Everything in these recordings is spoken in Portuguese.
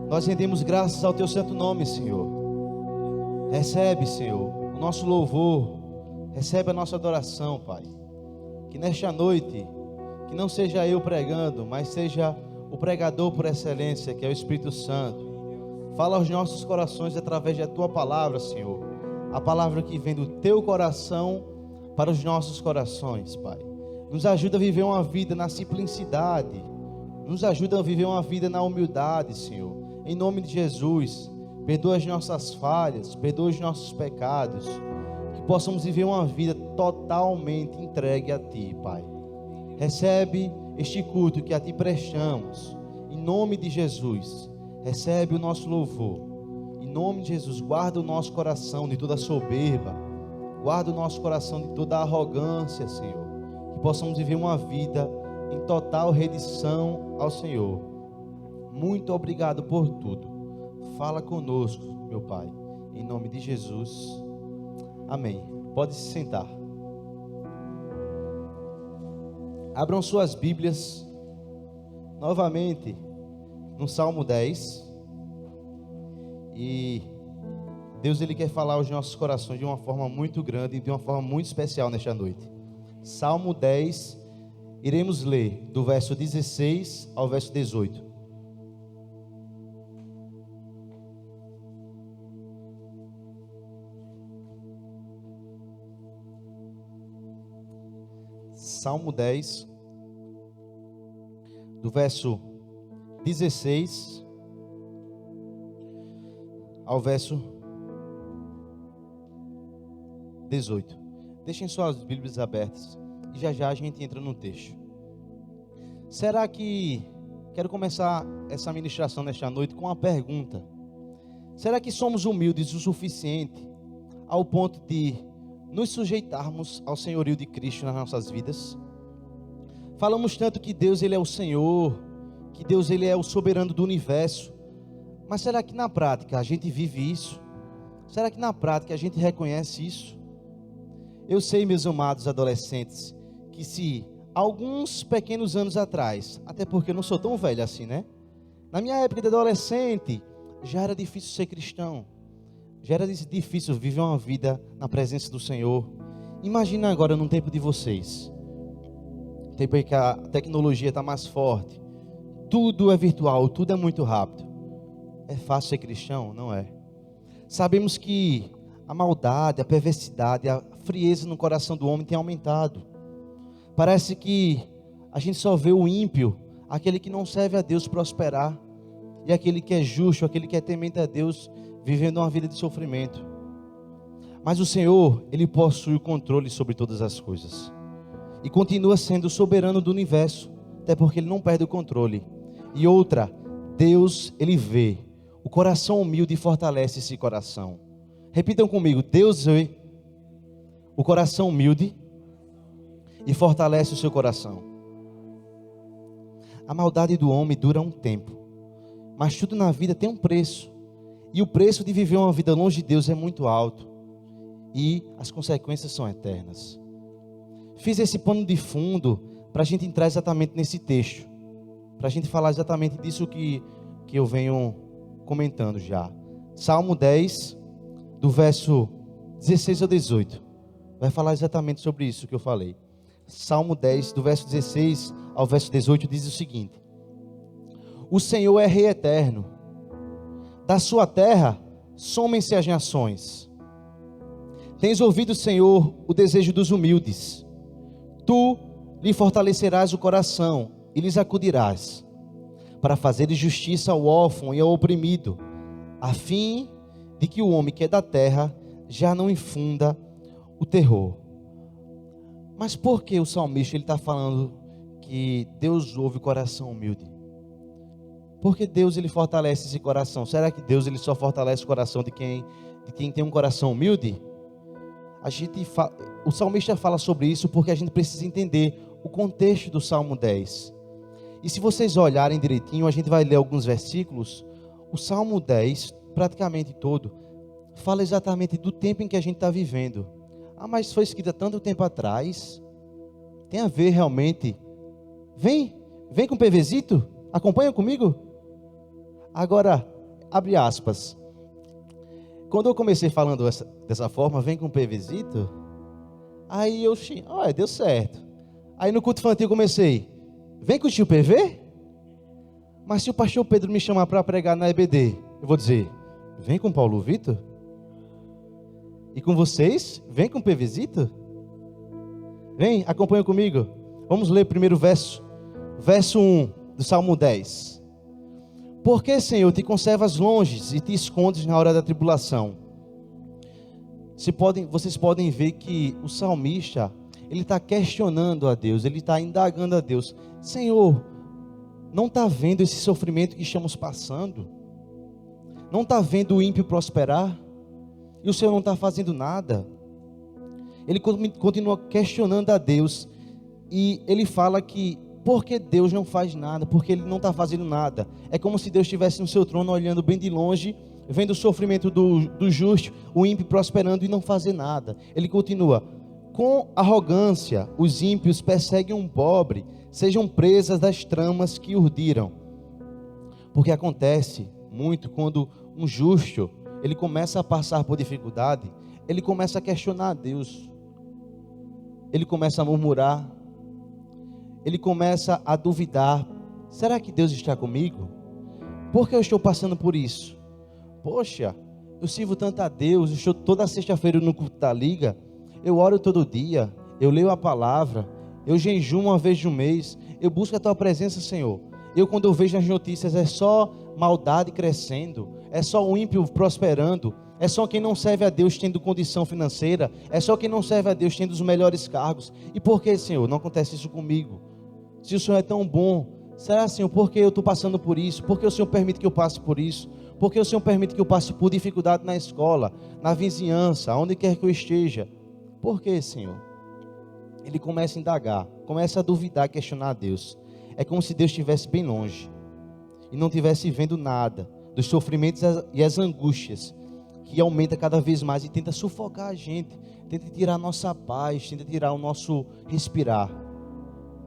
Nós rendemos graças ao Teu santo nome, Senhor. Recebe, Senhor, o nosso louvor. Recebe a nossa adoração, Pai. Que nesta noite, que não seja eu pregando, mas seja o pregador por excelência, que é o Espírito Santo. Fala aos nossos corações através da Tua palavra, Senhor. A palavra que vem do Teu coração para os nossos corações, Pai. Nos ajuda a viver uma vida na simplicidade. Nos ajuda a viver uma vida na humildade, Senhor. Em nome de Jesus, perdoa as nossas falhas, perdoa os nossos pecados. Que possamos viver uma vida totalmente entregue a Ti, Pai. Recebe este culto que a Ti prestamos. Em nome de Jesus, recebe o nosso louvor. Em nome de Jesus, guarda o nosso coração de toda soberba. Guarda o nosso coração de toda arrogância, Senhor. Que possamos viver uma vida em total rendição ao Senhor. Muito obrigado por tudo. Fala conosco, meu Pai. Em nome de Jesus. Amém. Pode se sentar. Abram suas Bíblias novamente no Salmo 10. E Deus, Ele quer falar aos nossos corações de uma forma muito grande e de uma forma muito especial nesta noite. Salmo 10, iremos ler do verso 16 ao verso 18. Salmo 10, do verso 16 ao verso 18. Deixem suas Bíblias abertas e já a gente entra no texto. Será que... Quero começar essa ministração nesta noite com uma pergunta. Será que somos humildes o suficiente ao ponto de nos sujeitarmos ao senhorio de Cristo nas nossas vidas? Falamos tanto que Deus, Ele é o Senhor, que Deus, Ele é o soberano do universo. Mas será que na prática a gente vive isso? Será que na prática a gente reconhece isso? Eu sei, meus amados adolescentes, que se alguns pequenos anos atrás, até porque eu não sou tão velho assim, né? Na minha época de adolescente, já era difícil ser cristão. Já era difícil viver uma vida na presença do Senhor. Imagina agora no tempo de vocês. Tempo em que a tecnologia está mais forte. Tudo é virtual, tudo é muito rápido. É fácil ser cristão? Não é. Sabemos que a maldade, a perversidade, a frieza no coração do homem tem aumentado. Parece que a gente só vê o ímpio, aquele que não serve a Deus, prosperar. E aquele que é justo, aquele que é temente a Deus, vivendo uma vida de sofrimento. Mas o Senhor, Ele possui o controle sobre todas as coisas. E continua sendo o soberano do universo. Até porque Ele não perde o controle. E outra, Deus, Ele vê. O coração humilde fortalece esse coração. Repitam comigo. Deus vê o coração humilde e fortalece o seu coração. A maldade do homem dura um tempo. Mas tudo na vida tem um preço. E o preço de viver uma vida longe de Deus é muito alto. E as consequências são eternas. Fiz esse pano de fundo para a gente entrar exatamente nesse texto. Para a gente falar exatamente disso que eu venho comentando já. Salmo 10, do verso 16 ao 18. Vai falar exatamente sobre isso que eu falei. Salmo 10, do verso 16 ao verso 18, diz o seguinte: O Senhor é Rei eterno. Da sua terra, somem-se as nações. Tens ouvido, Senhor, o desejo dos humildes. Tu lhe fortalecerás o coração e lhes acudirás, para fazeres justiça ao órfão e ao oprimido, a fim de que o homem que é da terra já não infunda o terror. Mas por que o salmista está falando que Deus ouve o coração humilde? Porque Deus, Ele fortalece esse coração. Será que Deus, Ele só fortalece o coração de quem tem um coração humilde? O salmista fala sobre isso porque a gente precisa entender o contexto do Salmo 10. E se vocês olharem direitinho, a gente vai ler alguns versículos. O Salmo 10, praticamente todo, fala exatamente do tempo em que a gente está vivendo. Ah, mas foi escrito há tanto tempo atrás. Tem a ver realmente. Vem com o PVzito, acompanha comigo. Agora, abre aspas. Quando eu comecei falando dessa forma, vem com o PVzito, aí eu, olha, deu certo. Aí no culto infantil eu comecei, vem com o tio PV? Mas se o pastor Pedro me chamar para pregar na EBD, eu vou dizer, vem com o Paulo Vitor? E com vocês, vem com o PVzito? Vem, acompanha comigo. Vamos ler primeiro verso 1 do Salmo 10. Por que, Senhor, te conservas longe e te escondes na hora da tribulação? Vocês podem ver que o salmista, ele está questionando a Deus, ele está indagando a Deus. Senhor, não está vendo esse sofrimento que estamos passando? Não está vendo o ímpio prosperar? E o Senhor não está fazendo nada? Ele continua questionando a Deus. E ele fala que, por que Deus não faz nada? Porque Ele não está fazendo nada. É como se Deus estivesse no seu trono, olhando bem de longe, vendo o sofrimento do justo, o ímpio prosperando e não fazer nada. Ele continua, com arrogância, os ímpios perseguem um pobre, sejam presas das tramas que urdiram. Porque acontece muito quando um justo, ele começa a passar por dificuldade, ele começa a questionar a Deus, ele começa a murmurar, ele começa a duvidar, será que Deus está comigo? Por que eu estou passando por isso? Poxa, eu sirvo tanto a Deus, eu estou toda sexta-feira no culto da liga, eu oro todo dia, eu leio a palavra, eu jejuo uma vez no mês, eu busco a tua presença, Senhor. Quando eu vejo nas notícias, é só maldade crescendo, é só o ímpio prosperando, é só quem não serve a Deus tendo condição financeira, é só quem não serve a Deus tendo os melhores cargos. E por que, Senhor, não acontece isso comigo? Se o Senhor é tão bom, será, Senhor, por que eu estou passando por isso? Por que o Senhor permite que eu passe por isso? Por que o Senhor permite que eu passe por dificuldade na escola, na vizinhança, onde quer que eu esteja? Por que, Senhor? Ele começa a indagar, começa a duvidar, questionar a Deus. É como se Deus estivesse bem longe e não estivesse vendo nada dos sofrimentos e as angústias que aumenta cada vez mais e tenta sufocar a gente, tenta tirar a nossa paz, tenta tirar o nosso respirar.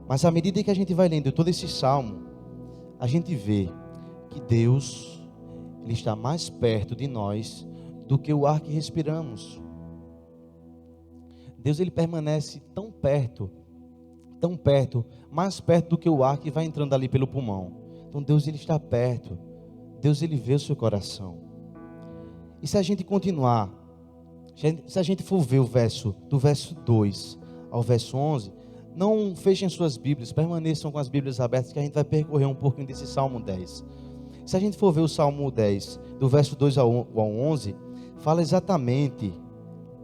Mas à medida que a gente vai lendo todo esse salmo, a gente vê que Deus, Ele está mais perto de nós do que o ar que respiramos. Deus, Ele permanece tão perto, mais perto do que o ar que vai entrando ali pelo pulmão. Então Deus, Ele está perto, Deus, Ele vê o seu coração. E se a gente continuar, se a gente for ver o verso, do verso 2 ao verso 11, não fechem suas Bíblias, permaneçam com as Bíblias abertas, que a gente vai percorrer um pouquinho desse Salmo 10. Se a gente for ver o Salmo 10, do verso 2 ao 11, fala exatamente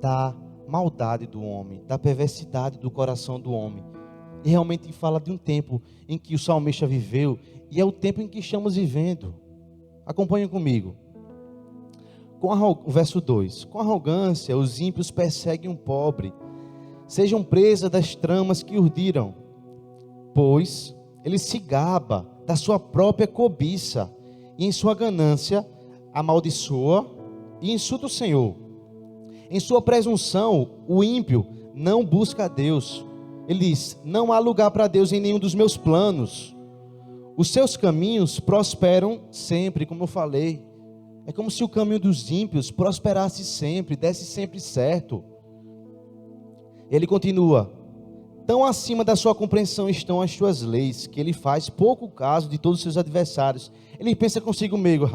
da maldade do homem, da perversidade do coração do homem. E realmente fala de um tempo em que o salmista viveu, e é o tempo em que estamos vivendo. Acompanhem comigo. O verso 2: com arrogância os ímpios perseguem um pobre, sejam presas das tramas que urdiram, pois ele se gaba da sua própria cobiça, e em sua ganância amaldiçoa e insulta o Senhor. Em sua presunção o ímpio não busca a Deus. Ele diz, não há lugar para Deus em nenhum dos meus planos. Os seus caminhos prosperam sempre, como eu falei. É como se o caminho dos ímpios prosperasse sempre, desse sempre certo. Ele continua, tão acima da sua compreensão estão as suas leis, que ele faz pouco caso de todos os seus adversários. Ele pensa consigo mesmo,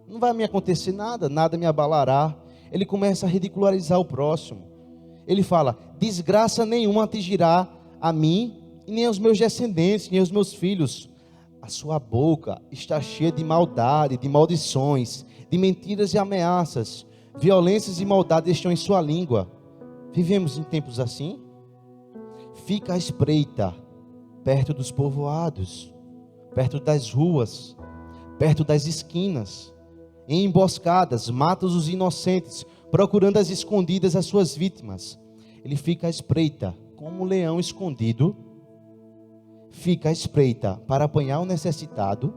não vai me acontecer nada, nada me abalará. Ele começa a ridicularizar o próximo. Ele fala, desgraça nenhuma atingirá a mim, e nem aos meus descendentes, nem aos meus filhos. A sua boca está cheia de maldade, de maldições, de mentiras e ameaças. Violências e maldades estão em sua língua. Vivemos em tempos assim? Fica à espreita, perto dos povoados, perto das ruas, perto das esquinas, em emboscadas, mata os inocentes, procurando as escondidas as suas vítimas. Ele fica à espreita, como um leão escondido, fica à espreita para apanhar o necessitado,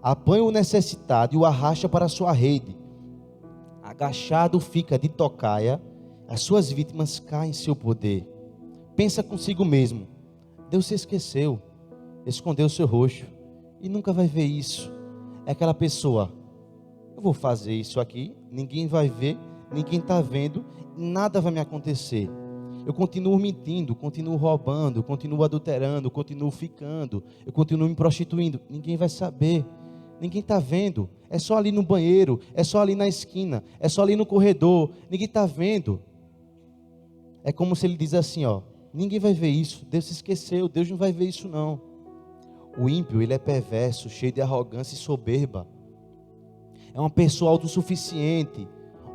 apanha o necessitado e o arrasta para a sua rede. Agachado fica de tocaia, as suas vítimas caem em seu poder. Pensa consigo mesmo, Deus se esqueceu, escondeu o seu rosto e nunca vai ver isso. É aquela pessoa Eu vou fazer isso aqui, ninguém vai ver, ninguém está vendo, nada vai me acontecer. Eu continuo mentindo, continuo roubando, continuo adulterando, continuo ficando, eu continuo me prostituindo, ninguém vai saber, ninguém está vendo, é só ali no banheiro, é só ali na esquina, é só ali no corredor, ninguém está vendo. É como se ele diz assim, ó, ninguém vai ver isso, Deus se esqueceu, Deus não vai ver isso não. O ímpio, ele é perverso, cheio de arrogância e soberba. É uma pessoa autossuficiente,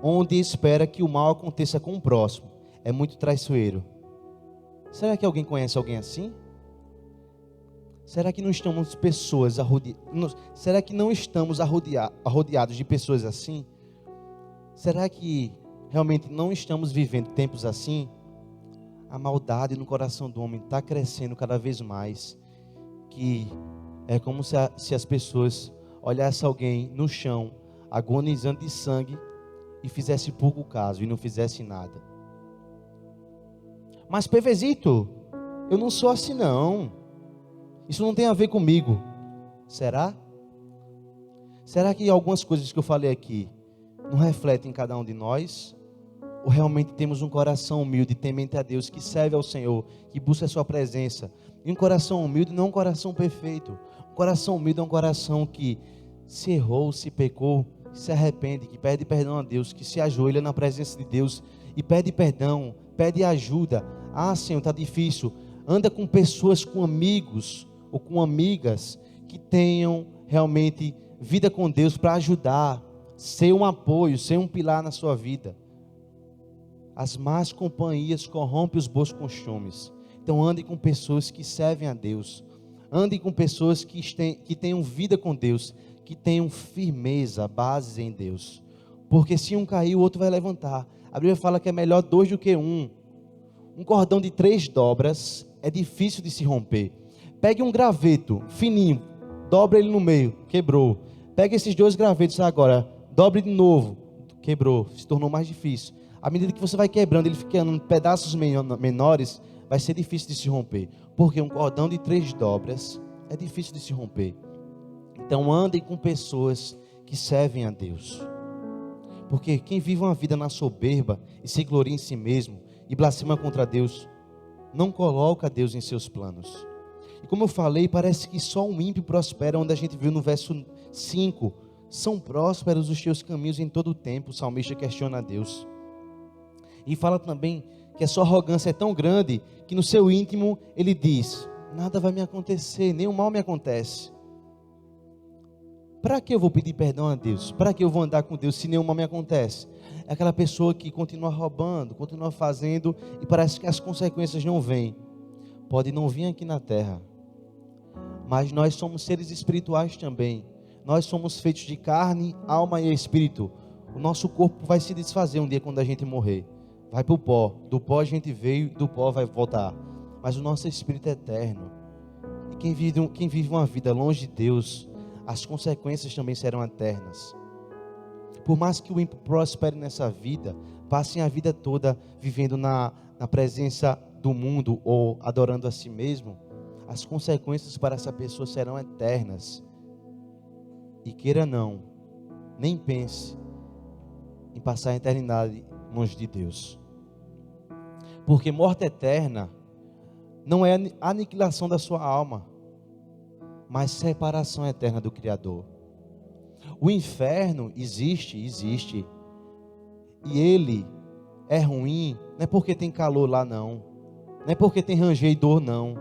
onde espera que o mal aconteça com o próximo. É muito traiçoeiro. Será que alguém conhece alguém assim? Será que não estamos Será que não estamos arrodeados de pessoas assim? Será que realmente não estamos vivendo tempos assim? A maldade no coração do homem está crescendo cada vez mais. Que é como se as pessoas olhassem alguém no chão, agonizando de sangue, e fizesse pouco caso, e não fizesse nada. Mas PVzito, eu não sou assim não. Isso não tem a ver comigo. Será? Será que algumas coisas que eu falei aqui não refletem em cada um de nós? Ou realmente temos um coração humilde, temente a Deus, que serve ao Senhor, que busca a sua presença? E um coração humilde não é um coração perfeito. Um coração humilde é um coração que se errou, se pecou, se arrepende, que pede perdão a Deus, que se ajoelha na presença de Deus e pede perdão, pede ajuda. Ah, Senhor, está difícil. Anda com pessoas, com amigos ou com amigas que tenham realmente vida com Deus para ajudar, ser um apoio, ser um pilar na sua vida. As más companhias corrompem os bons costumes. Então ande com pessoas que servem a Deus. Ande com pessoas que tenham vida com Deus, que tenham firmeza, bases em Deus. Porque se um cair, o outro vai levantar. A Bíblia fala que é melhor dois do que um. Um cordão de 3 dobras é difícil de se romper. Pegue um graveto fininho, dobre ele no meio, quebrou. Pegue esses 2 gravetos agora, dobre de novo, quebrou, se tornou mais difícil. À medida que você vai quebrando, ele ficando em pedaços menores, vai ser difícil de se romper. Porque um cordão de 3 dobras é difícil de se romper. Então andem com pessoas que servem a Deus. Porque quem vive uma vida na soberba e se gloria em si mesmo e blasfema contra Deus, não coloca Deus em seus planos. E como eu falei, parece que só um ímpio prospera, onde a gente viu no verso 5, são prósperos os teus caminhos em todo o tempo. O salmista questiona a Deus. E fala também que a sua arrogância é tão grande que no seu íntimo ele diz: nada vai me acontecer, nenhum mal me acontece. Para que eu vou pedir perdão a Deus? Para que eu vou andar com Deus se nenhum mal me acontece? É aquela pessoa que continua roubando, continua fazendo e parece que as consequências não vêm. Pode não vir aqui na terra, mas nós somos seres espirituais também. Nós somos feitos de carne, alma e espírito. O nosso corpo vai se desfazer um dia quando a gente morrer. Vai para o pó. Do pó a gente veio, do pó vai voltar. Mas o nosso espírito é eterno. E quem vive uma vida longe de Deus, as consequências também serão eternas. Por mais que o ímpio prospere nessa vida, passem a vida toda vivendo na presença do mundo ou adorando a si mesmo, as consequências para essa pessoa serão eternas. E queira não, nem pense em passar a eternidade longe de Deus. Porque morte eterna não é a aniquilação da sua alma, mas separação eterna do Criador. O inferno existe. E ele é ruim, não é porque tem calor lá não. Não é porque tem ranger e dor não.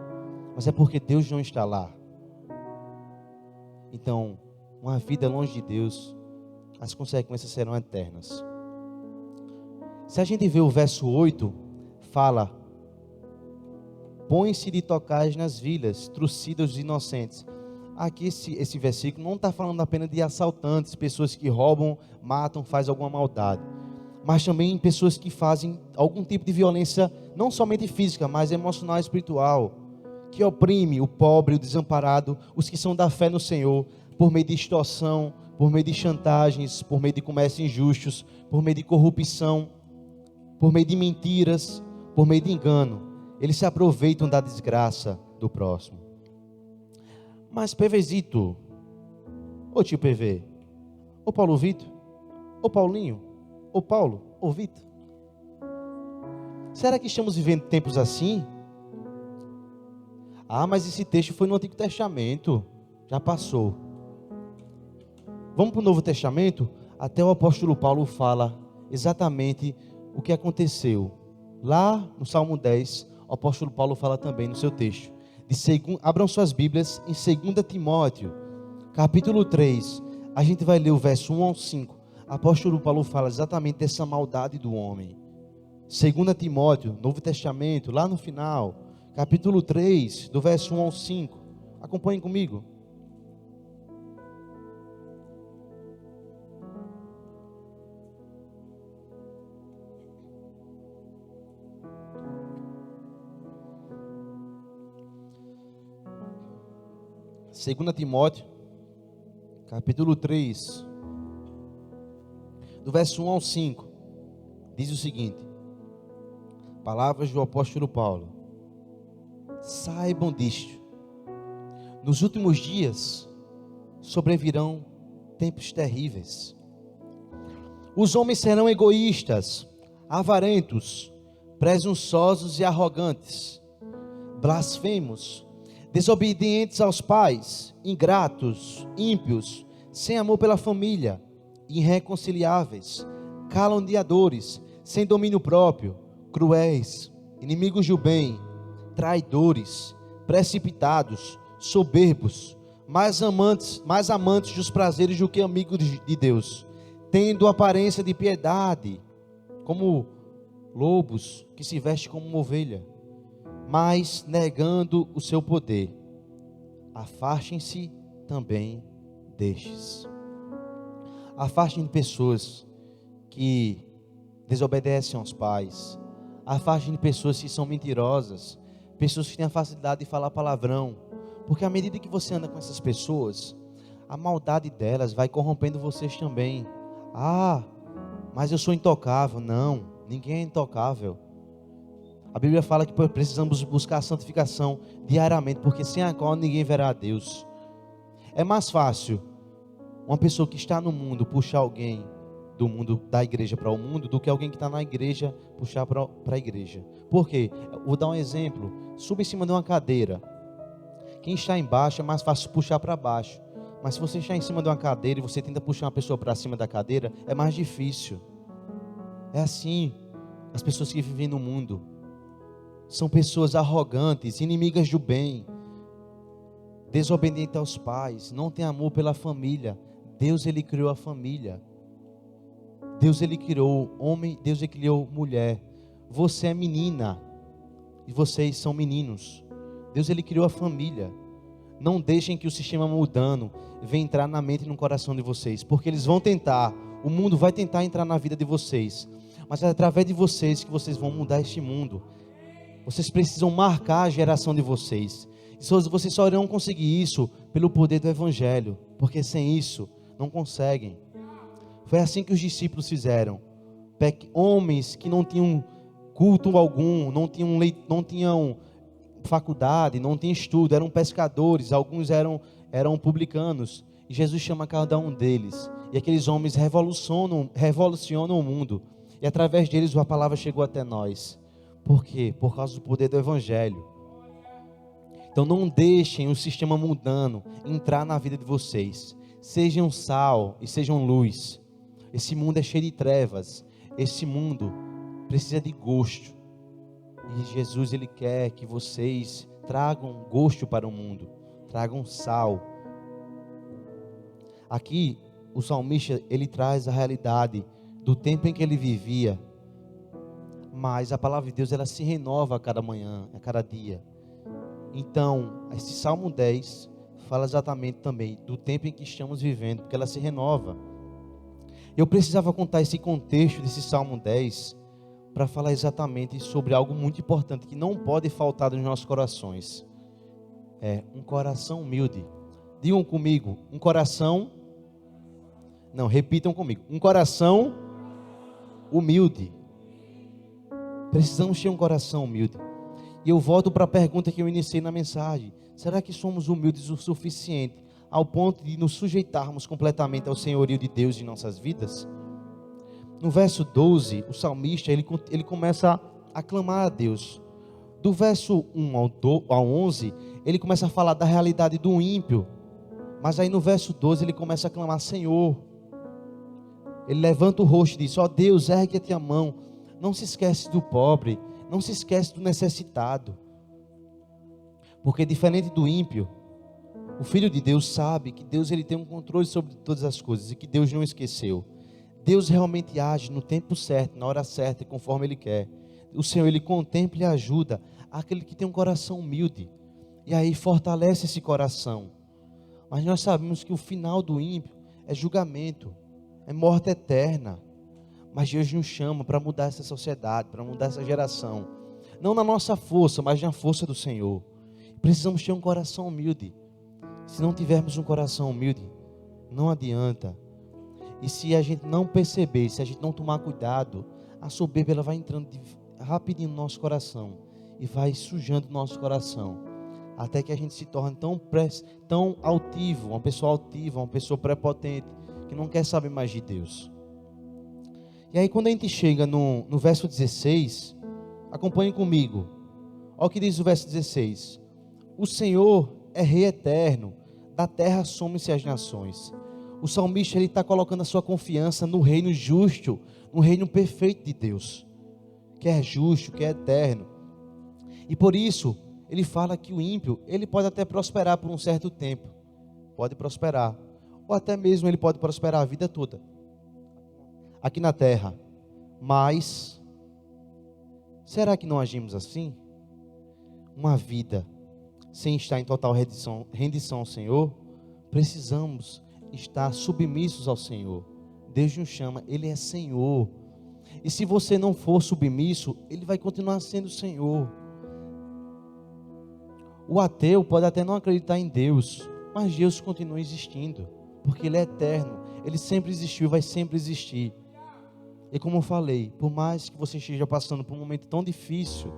Mas é porque Deus não está lá. Então, uma vida longe de Deus, as consequências serão eternas. Se a gente vê o verso 8, fala: põe-se de tocais nas vilas, trucidas os inocentes. Aqui esse versículo não está falando apenas de assaltantes, pessoas que roubam, matam, fazem alguma maldade, mas também pessoas que fazem algum tipo de violência, não somente física, mas emocional e espiritual, que oprime o pobre, o desamparado, os que são da fé no Senhor, por meio de extorsão, por meio de chantagens, por meio de comércios injustos, por meio de corrupção, por meio de mentiras, por meio de engano. Eles se aproveitam da desgraça do próximo. Mas PVzito, ô tio PV, Ou Paulo Vitor? Ou Paulinho? Ou Paulo? Ou Vitor? Será que estamos vivendo tempos assim? Ah, mas esse texto foi no Antigo Testamento. Já passou. Vamos para o Novo Testamento? Até o apóstolo Paulo fala exatamente o que aconteceu. Lá no Salmo 10, o apóstolo Paulo fala também no seu texto. Abram suas Bíblias em 2 Timóteo, capítulo 3. A gente vai ler o verso 1 ao 5. O apóstolo Paulo fala exatamente dessa maldade do homem. 2 Timóteo, Novo Testamento, lá no final, capítulo 3, do verso 1 ao 5. Acompanhem comigo. Segunda Timóteo, capítulo 3, do verso 1 ao 5, diz o seguinte: palavras do apóstolo Paulo. Saibam disto: nos últimos dias sobrevirão tempos terríveis. Os homens serão egoístas, avarentos, presunçosos e arrogantes, blasfemos, desobedientes aos pais, ingratos, ímpios, sem amor pela família, irreconciliáveis, caluniadores, sem domínio próprio, cruéis, inimigos do bem, traidores, precipitados, soberbos, mais amantes dos prazeres do que amigos de Deus, tendo aparência de piedade, como lobos que se vestem como uma ovelha, mas negando o seu poder. Afastem-se também destes. Afastem de pessoas que desobedecem aos pais. Afastem de pessoas que são mentirosas, pessoas que têm a facilidade de falar palavrão, porque à medida que você anda com essas pessoas, a maldade delas vai corrompendo vocês também. Ah, mas eu sou intocável. Não, ninguém é intocável. A Bíblia fala que precisamos buscar a santificação diariamente, porque sem a qual ninguém verá a Deus. É mais fácil uma pessoa que está no mundo puxar alguém do mundo, da igreja para o mundo, do que alguém que está na igreja puxar para a igreja. Por quê? Vou dar um exemplo. Suba em cima de uma cadeira. Quem está embaixo é mais fácil puxar para baixo. Mas se você está em cima de uma cadeira e você tenta puxar uma pessoa para cima da cadeira, é mais difícil. É assim as pessoas que vivem no mundo. São pessoas arrogantes, inimigas do bem, desobedientes aos pais, não têm amor pela família. Deus, Ele criou a família. Deus, Ele criou homem, Deus, Ele criou mulher. Você é menina e vocês são meninos. Deus, Ele criou a família. Não deixem que o sistema mundano venha entrar na mente e no coração de vocês, porque eles vão tentar, o mundo vai tentar entrar na vida de vocês, mas é através de vocês que vocês vão mudar este mundo. Vocês precisam marcar a geração de vocês. Vocês só irão conseguir isso pelo poder do Evangelho, porque sem isso não conseguem. Foi assim que os discípulos fizeram. Homens que não tinham culto algum, não tinham faculdade, não tinham estudo, eram pescadores, alguns eram publicanos. E Jesus chama cada um deles. E aqueles homens revolucionam o mundo. E através deles a palavra chegou até nós. Por quê? Por causa do poder do Evangelho. Então não deixem o sistema mundano entrar na vida de vocês. Sejam sal e sejam luz. Esse mundo é cheio de trevas. Esse mundo precisa de gosto. E Jesus, Ele quer que vocês tragam gosto para o mundo. Tragam sal. Aqui o salmista, ele traz a realidade do tempo em que ele vivia. Mas a palavra de Deus, ela se renova a cada manhã, a cada dia. Então, esse Salmo 10 fala exatamente também do tempo em que estamos vivendo, porque ela se renova. Eu precisava contar esse contexto desse Salmo 10 para falar exatamente sobre algo muito importante que não pode faltar nos nossos corações. É um coração humilde. Digam comigo, um coração... Não, repitam comigo. Um coração humilde. Precisamos ter um coração humilde. E eu volto para a pergunta que eu iniciei na mensagem. Será que somos humildes o suficiente ao ponto de nos sujeitarmos completamente ao senhorio de Deus em nossas vidas? No verso 12, o salmista ele começa a clamar a Deus. Do verso 1 ao 11, ele começa a falar da realidade do ímpio. Mas aí no verso 12 ele começa a clamar: Senhor. Ele levanta o rosto e diz: ó Deus, ergue-te a mão. Não se esquece do pobre, não se esquece do necessitado. Porque diferente do ímpio, o filho de Deus sabe que Deus ele tem um controle sobre todas as coisas e que Deus não esqueceu. Deus realmente age no tempo certo, na hora certa e conforme Ele quer. O Senhor ele contempla e ajuda aquele que tem um coração humilde. E aí fortalece esse coração. Mas nós sabemos que o final do ímpio é julgamento, é morte eterna. Mas Deus nos chama para mudar essa sociedade, para mudar essa geração. Não na nossa força, mas na força do Senhor. Precisamos ter um coração humilde. Se não tivermos um coração humilde, não adianta. E se a gente não perceber, se a gente não tomar cuidado, a soberba ela vai entrando rapidinho no nosso coração e vai sujando o nosso coração, até que a gente se torne tão altivo, uma pessoa altiva, uma pessoa prepotente, que não quer saber mais de Deus. E aí quando a gente chega no verso 16, acompanhe comigo. Olha o que diz o verso 16: o Senhor é Rei eterno, da terra somem-se as nações. O salmista ele está colocando a sua confiança no reino justo, no reino perfeito de Deus, que é justo, que é eterno. E por isso ele fala que o ímpio ele pode até prosperar por um certo tempo, pode prosperar, ou até mesmo ele pode prosperar a vida toda aqui na terra. Mas será que não agimos assim? Uma vida sem estar em total rendição ao Senhor, precisamos estar submissos ao Senhor. Deus nos chama, Ele é Senhor. E se você não for submisso, Ele vai continuar sendo Senhor. O ateu pode até não acreditar em Deus, mas Deus continua existindo, porque Ele é eterno. Ele sempre existiu e vai sempre existir. E como eu falei, por mais que você esteja passando por um momento tão difícil,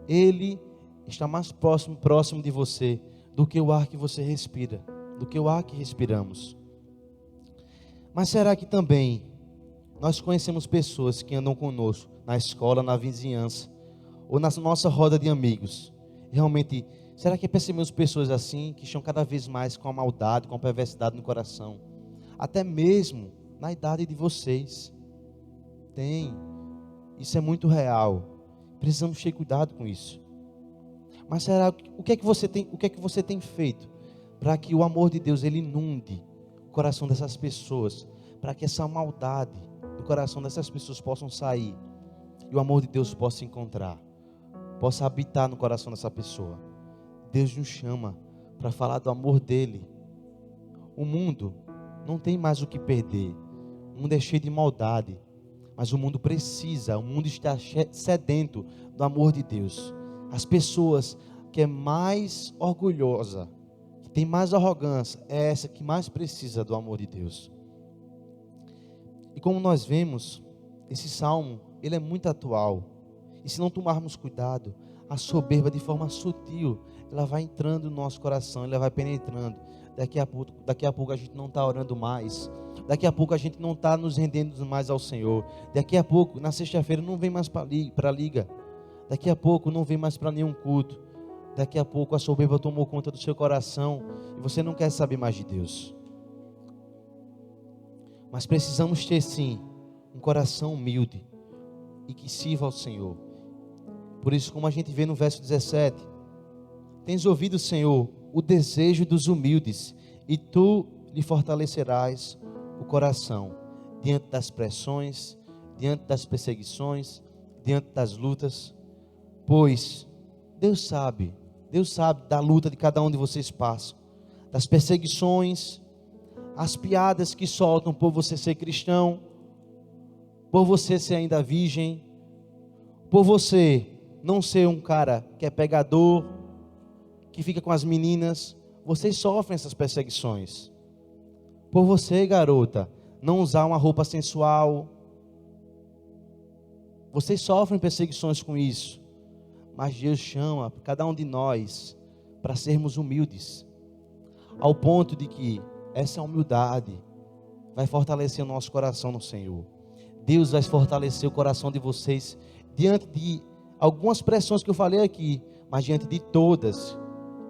Ele está mais próximo de você do que o ar que você respira, do que o ar que respiramos. Mas será que também nós conhecemos pessoas que andam conosco na escola, na vizinhança, ou na nossa roda de amigos? Realmente, será que percebemos pessoas assim, que estão cada vez mais com a maldade, com a perversidade no coração? Até mesmo na idade de vocês. Isso é muito real. Precisamos ter cuidado com isso. Mas será, o que é que você tem feito para que o amor de Deus ele inunde o coração dessas pessoas, para que essa maldade do coração dessas pessoas possam sair e o amor de Deus possa se encontrar, possa habitar no coração dessa pessoa? Deus nos chama para falar do amor dele. O mundo não tem mais o que perder. O mundo é cheio de maldade, mas o mundo está sedento do amor de Deus. As pessoas que é mais orgulhosa, que tem mais arrogância, é essa que mais precisa do amor de Deus. E como nós vemos, esse salmo, ele é muito atual. E se não tomarmos cuidado, a soberba de forma sutil, ela vai entrando no nosso coração, ela vai penetrando. Daqui a pouco a gente não está orando mais. Daqui a pouco a gente não está nos rendendo mais ao Senhor. Daqui a pouco, na sexta-feira, não vem mais para a liga. Daqui a pouco não vem mais para nenhum culto. Daqui a pouco a soberba tomou conta do seu coração e você não quer saber mais de Deus. Mas precisamos ter sim um coração humilde e que sirva ao Senhor. Por isso, como a gente vê no verso 17: tens ouvido, Senhor, o desejo dos humildes, e tu lhe fortalecerás o coração diante das pressões, diante das perseguições, diante das lutas. Pois Deus sabe da luta de cada um de vocês passam, das perseguições, as piadas que soltam por você ser cristão, por você ser ainda virgem, por você não ser um cara que é pegador, que fica com as meninas. Vocês sofrem essas perseguições. Por você, garota, não usar uma roupa sensual, vocês sofrem perseguições com isso. Mas Deus chama cada um de nós para sermos humildes. ao ponto de que essa humildade vai fortalecer o nosso coração no Senhor. Deus vai fortalecer o coração de vocês diante de algumas pressões que eu falei aqui, mas diante de todas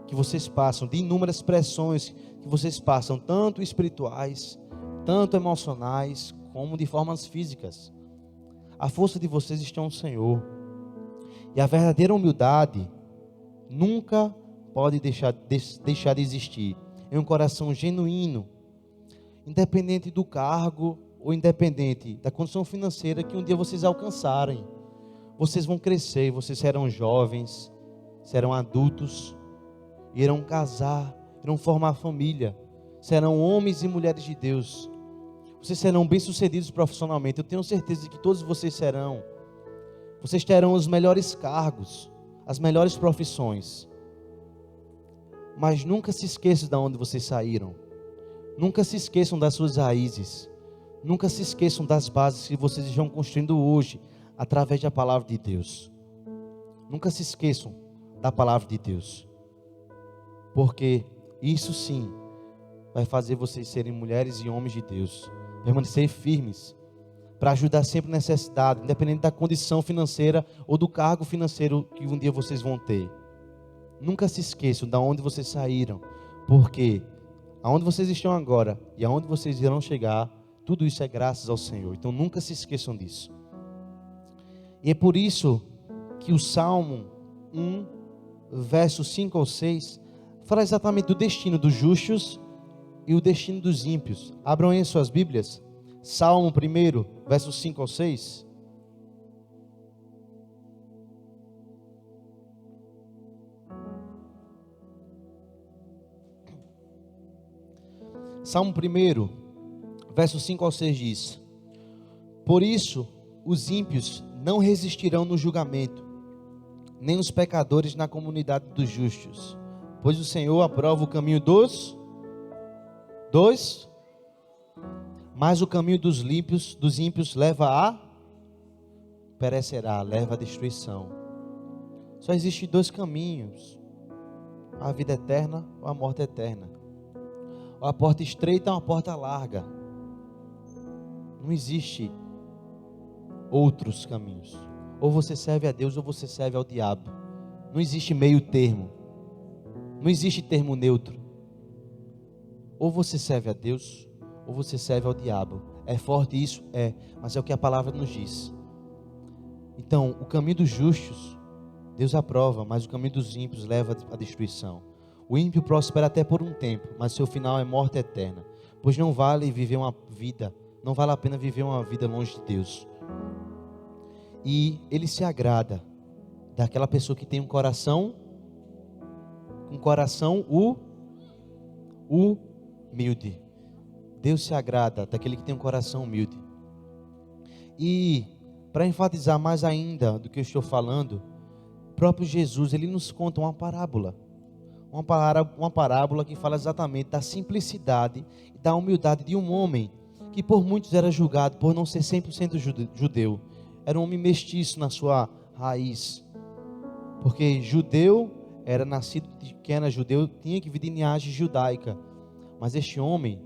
que vocês passam, de inúmeras pressões que vocês passam, tanto espirituais, tanto emocionais, como de formas físicas. A força de vocês está no Senhor. E a verdadeira humildade nunca pode deixar de existir em um coração genuíno, independente do cargo ou independente da condição financeira que um dia vocês alcançarem. Vocês vão crescer, vocês serão jovens, serão adultos, irão casar, irão formar família, serão homens e mulheres de Deus. Vocês serão bem-sucedidos profissionalmente. Eu tenho certeza de que todos vocês serão. Vocês terão os melhores cargos, as melhores profissões. Mas nunca se esqueçam de onde vocês saíram. Nunca se esqueçam das suas raízes. Nunca se esqueçam das bases que vocês estão construindo hoje, através da palavra de Deus. Nunca se esqueçam da palavra de Deus. Porque isso sim vai fazer vocês serem mulheres e homens de Deus. Permanecer firmes, para ajudar sempre a necessidade, independente da condição financeira ou do cargo financeiro que um dia vocês vão ter. Nunca se esqueçam de onde vocês saíram, porque aonde vocês estão agora e aonde vocês irão chegar, tudo isso é graças ao Senhor. Então nunca se esqueçam disso. E é por isso que o Salmo 1, verso 5 ao 6, fala exatamente do destino dos justos e o destino dos ímpios. Abram aí suas Bíblias. Salmo 1, versos 5 ao 6. Salmo 1, versos 5 ao 6 diz: Por isso os ímpios não resistirão no julgamento, nem os pecadores na comunidade dos justos. Pois o Senhor aprova o caminho dos, mas o caminho dos ímpios leva a perecerá, leva a destruição. Só existem dois caminhos: a vida eterna ou a morte eterna. Ou a porta estreita ou a porta larga. Não existe outros caminhos. Ou você serve a Deus ou você serve ao diabo. Não existe meio termo. Não existe termo neutro. Ou você serve a Deus ou você serve ao diabo. É forte isso? É. Mas é o que a palavra nos diz. Então, o caminho dos justos, Deus aprova, mas o caminho dos ímpios leva à destruição. O ímpio prospera até por um tempo, mas seu final é morte eterna. Pois não vale a pena viver uma vida longe de Deus. E Ele se agrada daquela pessoa que tem um coração humilde. Deus se agrada daquele que tem um coração humilde. E para enfatizar mais ainda do que eu estou falando, o próprio Jesus, Ele nos conta uma parábola. Uma parábola que fala exatamente da simplicidade e da humildade de um homem que por muitos era julgado por não ser 100% judeu. Era um homem mestiço na sua raiz. Porque judeu era nascido de quem era judeu, tinha que vir de linhagem judaica. Mas este homem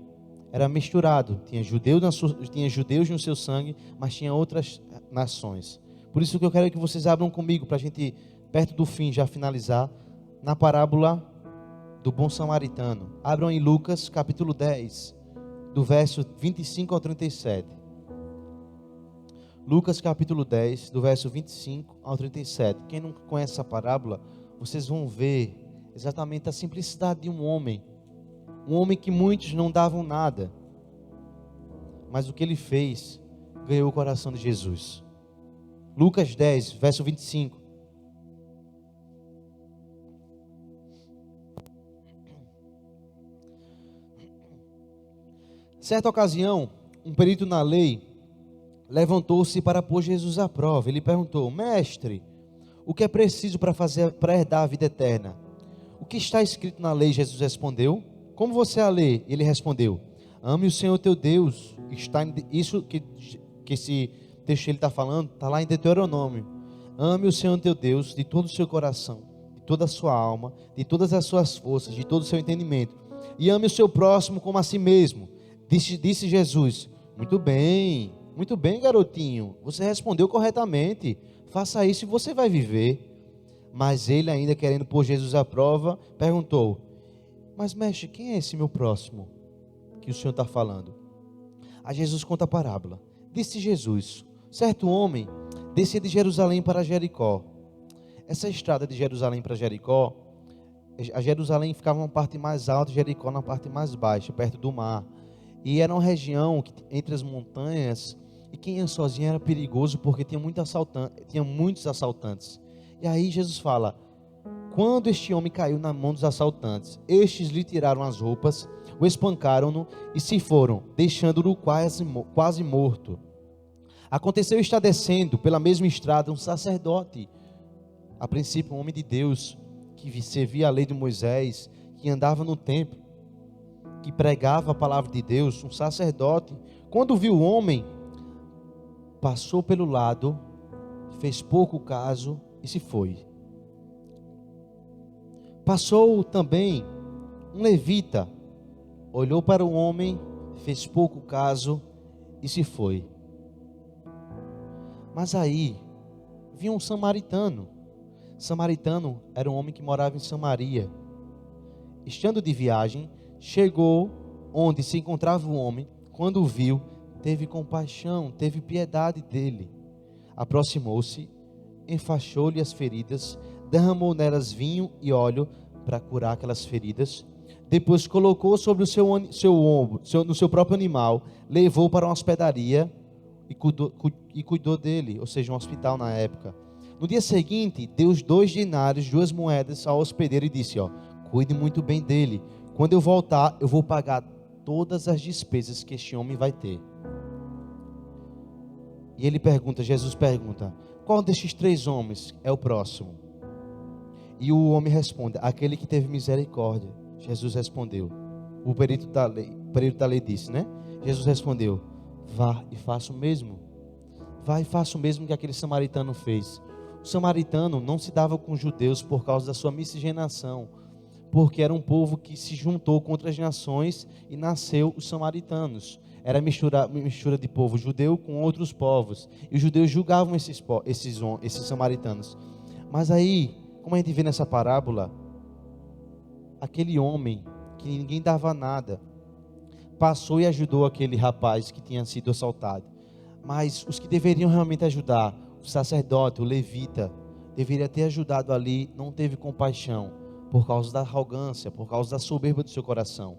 era misturado. Tinha judeus no seu sangue, mas tinha outras nações. Por isso que eu quero que vocês abram comigo, para a gente, perto do fim, já finalizar, na parábola do bom samaritano. Abram em Lucas capítulo 10, do verso 25 ao 37. Lucas capítulo 10, do verso 25 ao 37. Quem não conhece essa parábola, vocês vão ver exatamente a simplicidade de um homem que muitos não davam nada, mas o que ele fez ganhou o coração de Jesus. Lucas 10, verso 25. Certa ocasião, um perito na lei levantou-se para pôr Jesus à prova. Ele perguntou: Mestre, o que é preciso para herdar a vida eterna? O que está escrito na lei? Jesus respondeu. Como você a lê? Ele respondeu: Ame o Senhor teu Deus. Isso que esse texto ele está falando, está lá em Deuteronômio. Ame o Senhor teu Deus de todo o seu coração, de toda a sua alma, de todas as suas forças, de todo o seu entendimento. e ame o seu próximo como a si mesmo. Disse Jesus: muito bem, garotinho, você respondeu corretamente, faça isso e você vai viver. Mas ele, ainda querendo pôr Jesus à prova, perguntou: mas mestre, quem é esse meu próximo que o Senhor está falando? A Jesus conta a parábola. Disse Jesus: certo homem descia de Jerusalém para Jericó. Essa estrada de Jerusalém para Jericó, a Jerusalém ficava na parte mais alta, Jericó na parte mais baixa, perto do mar. E era uma região entre as montanhas, e quem ia sozinho era perigoso, porque tinha muitos assaltantes. E aí Jesus fala: quando este homem caiu na mão dos assaltantes, estes lhe tiraram as roupas, o espancaram-no e se foram, deixando-o quase morto. Aconteceu estar descendo pela mesma estrada um sacerdote, a princípio um homem de Deus, que servia a lei de Moisés, que andava no templo, que pregava a palavra de Deus, um sacerdote. Quando viu o homem, passou pelo lado, fez pouco caso e se foi. Passou também um levita, olhou para o homem, fez pouco caso e se foi. Mas aí, vinha um samaritano. Samaritano era um homem que morava em Samaria. Estando de viagem, chegou onde se encontrava o homem. Quando o viu, teve compaixão, teve piedade dele. Aproximou-se, enfaixou-lhe as feridas, derramou nelas vinho e óleo para curar aquelas feridas. Depois colocou sobre o seu ombro, no seu próprio animal, levou para uma hospedaria e cuidou dele, ou seja, um hospital na época. No dia seguinte, deu os 2 denários, 2 moedas ao hospedeiro e disse: cuide muito bem dele. Quando eu voltar, eu vou pagar todas as despesas que este homem vai ter. E Jesus pergunta: qual destes 3 homens é o próximo? E o homem responde: aquele que teve misericórdia. Jesus respondeu, o perito da lei disse, né? Jesus respondeu: vá e faça o mesmo. Vá e faça o mesmo que aquele samaritano fez. O samaritano não se dava com os judeus por causa da sua miscigenação, porque era um povo que se juntou com outras nações e nasceu os samaritanos. Era mistura de povo judeu com outros povos, e os judeus julgavam esses samaritanos. Mas aí, como a gente vê nessa parábola, aquele homem que ninguém dava nada, passou e ajudou aquele rapaz que tinha sido assaltado. Mas os que deveriam realmente ajudar, o sacerdote, o levita, deveria ter ajudado ali, não teve compaixão, por causa da arrogância, por causa da soberba do seu coração.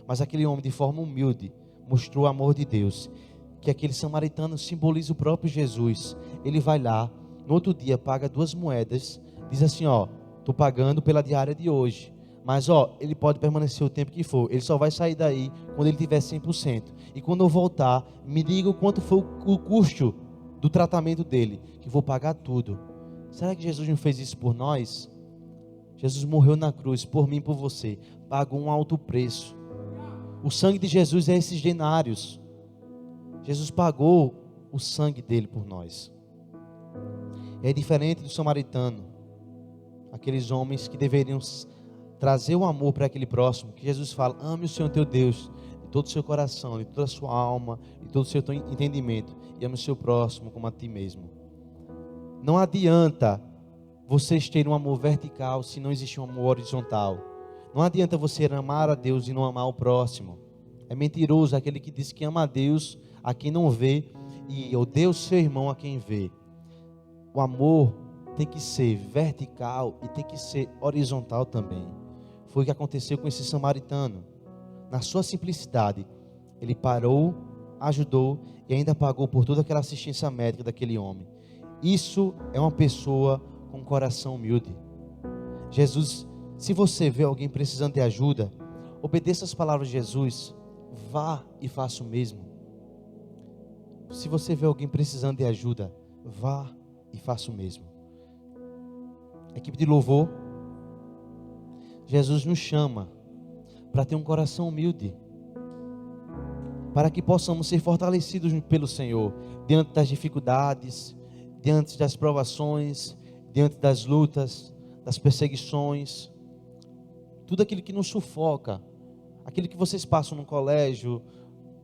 Mas aquele homem, de forma humilde, mostrou o amor de Deus, que aquele samaritano simboliza o próprio Jesus. Ele vai lá, no outro dia paga 2 moedas, diz assim: estou pagando pela diária de hoje, mas ele pode permanecer o tempo que for, ele só vai sair daí quando ele tiver 100%, e quando eu voltar, me diga o quanto foi o custo do tratamento dele, que vou pagar tudo. Será que Jesus não fez isso por nós? Jesus morreu na cruz, por mim e por você, pagou um alto preço. O sangue de Jesus é esses denários. Jesus pagou o sangue dele por nós. É diferente do samaritano, aqueles homens que deveriam trazer o amor para aquele próximo, que Jesus fala: ame o Senhor teu Deus de todo o seu coração, de toda a sua alma, de todo o seu entendimento, e ame o seu próximo como a ti mesmo. Não adianta vocês terem um amor vertical se não existe um amor horizontal. Não adianta você amar a Deus e não amar o próximo. É mentiroso aquele que diz que ama a Deus a quem não vê e odeia o seu irmão a quem vê. O amor tem que ser vertical e tem que ser horizontal também. Foi o que aconteceu com esse samaritano. Na sua simplicidade, ele parou, ajudou e ainda pagou por toda aquela assistência médica daquele homem. Isso é uma pessoa com um coração humilde. Jesus, se você vê alguém precisando de ajuda, obedeça as palavras de Jesus, vá e faça o mesmo. Se você vê alguém precisando de ajuda, vá e faça o mesmo. Equipe de louvor, Jesus nos chama para ter um coração humilde, para que possamos ser fortalecidos pelo Senhor, diante das dificuldades, diante das provações, diante das lutas, das perseguições, tudo aquilo que nos sufoca. aquilo que vocês passam no colégio,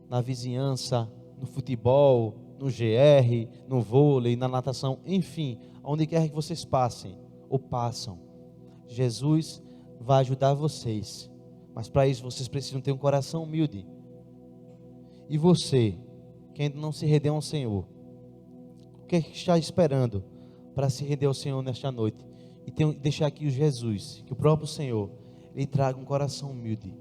na vizinhança, no futebol, no GR, no vôlei, na natação, enfim, onde quer que vocês passem ou passam, Jesus vai ajudar vocês. Mas para isso vocês precisam ter um coração humilde. E você, que ainda não se rendeu ao Senhor, o que é que está esperando para se render ao Senhor nesta noite? E deixar aqui o Jesus, que o próprio Senhor, Ele traga um coração humilde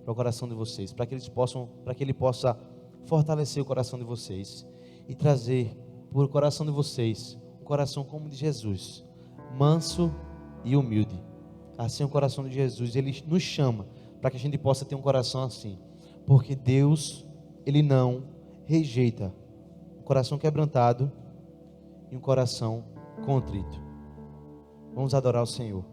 para o coração de vocês, para que Ele possa fortalecer o coração de vocês e trazer para o coração de vocês um coração como o de Jesus, manso e humilde. Assim, o coração de Jesus, Ele nos chama para que a gente possa ter um coração assim, porque Deus, Ele não rejeita um coração quebrantado e um coração contrito. Vamos adorar o Senhor.